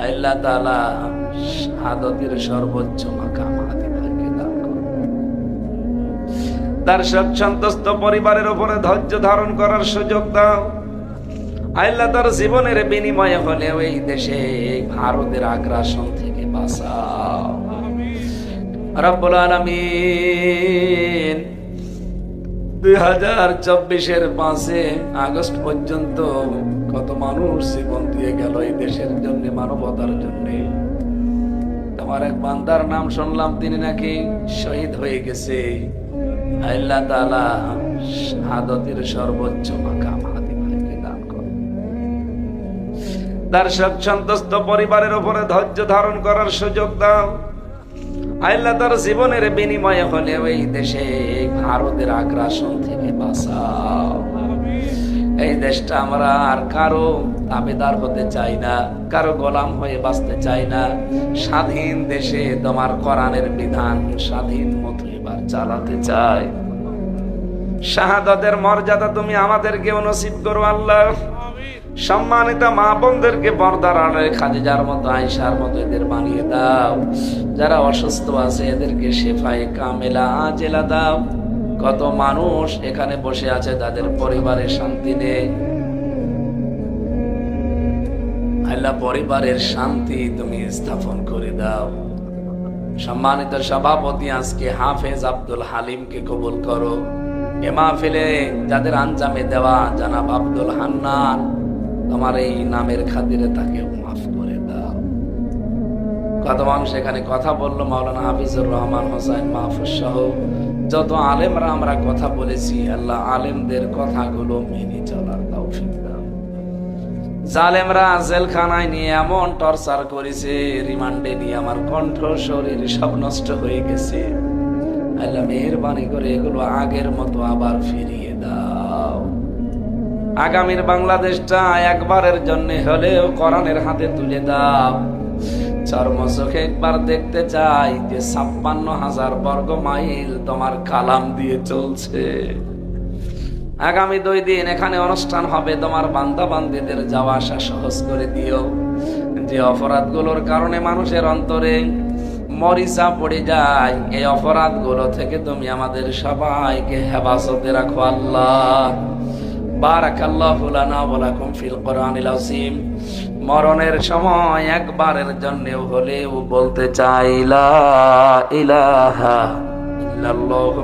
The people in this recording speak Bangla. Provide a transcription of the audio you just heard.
আল্লাহ তাআলা শাহাদাতের সর্বোচ্চ মাকাম হাদিবাকে দান করুন। তার সন্তস্ত পরিবারের উপরে ধৈর্য ধারণ করার সুযোগ দাও আল্লাহ। তার জীবনের বিনিময়ে হলেও এই দেশে ভারতের আগ্রাসন থেকে বাঁচাও রব্বুল আলামিন। 2024-এর 5 আগস্ট পর্যন্ত কত মানুষ জীবন দিয়ে গেল এই দেশের জন্য, মানবতার জন্য। তোমার এক বান্দার নাম শুনলাম, তিনি নাকি শহীদ হয়ে গেছে। আল্লাহ তাআলা শাহাদাতের সর্বোচ্চ মাকাম হাদিবাকে দান করুন। তার সন্তস্ত পরিবারের উপরে ধৈর্য ধারণ করার সুযোগ দাও আল্লাহ। তার জীবনের বিনিময়ে হলেও এই দেশে ভারতের আগ্রাসন থেকে বাঁচাও। এই দেশটা আমরা আর কারো তাবেদার হতে চাই না, কারো গোলাম হয়ে বাঁচতে চাই না। স্বাধীন দেশে তোমার কোরআনের বিধান স্বাধীন মতো এবার চালাতে চাই। শাহাদাতের মর্যাদা তুমি আমাদেরকে নসিব করো আল্লাহ। সম্মানিত মা বোনদেরকে পর্দার আড়ালে খাদিজার মতো, আয়েশার মতো এদের বানিয়ে দাও। যারা অসুস্থ আছে এদেরকে শেফায়ে কামেলা আজেলা দাও। কত মানুষ এখানে বসে আছে, তাদের পরিবারের শান্তি নেই আল্লাহ, পরিবারের শান্তি তুমি স্থাপন করে দাও। সম্মানিত সভাপতি আজকে হাফেজ আব্দুল হালিমকে কবুল করো। এ মাহফিলে যাদের আঞ্জামে দেওয়া জনাব আব্দুল হান্নান, তোমার এই নামের খাতিরে তাকে মাফ করে দাও। কত মানুষ এখানে কথা বললো, মাওলানা হাফিজুর রহমান হোসেন মাহফুজ সহ যত আলেমরা আমরা কথা বলেছি, আল্লাহ আলেমদের কথাগুলো মেনে চলার তৌফিক দাও। জালেমরা জেলখানায় নিয়ে এমন টর্চার করেছে, রিমান্ডে নিয়ে আমার কণ্ঠ শরীর সব নষ্ট হয়ে গেছে। আল্লাহ মেহেরবানি করে এগুলো আগের মতো আবার ফিরিয়ে দাও। আগামীর বাংলাদেশটা একবারের জন্য হলেও কোরআনের হাতে তুলে দাও। চর্মচোখে একবার দেখতে চাই যে 56,000 বর্গ মাইল তোমার কালাম দিয়ে চলছে। আগামী 2 দিন এখানে অনুষ্ঠান হবে, তোমার বান্দা বান্দীদের যাওয়া আসা সহজ করে দিও। যে অপরাধগুলোর কারণে মানুষের অন্তরে মরিচা পড়ে যায়, এই অপরাধগুলো থেকে তুমি আমাদের সবাইকে হেফাজতে রাখো আল্লাহ। বারাকাল্লাহু লানা ওয়া লাকুম ফিল কোরআনিল আযীম। মরণের সময় একবারের জন্যও হলেও বলতে চাই লা ইলাহা ইল্লাল্লাহু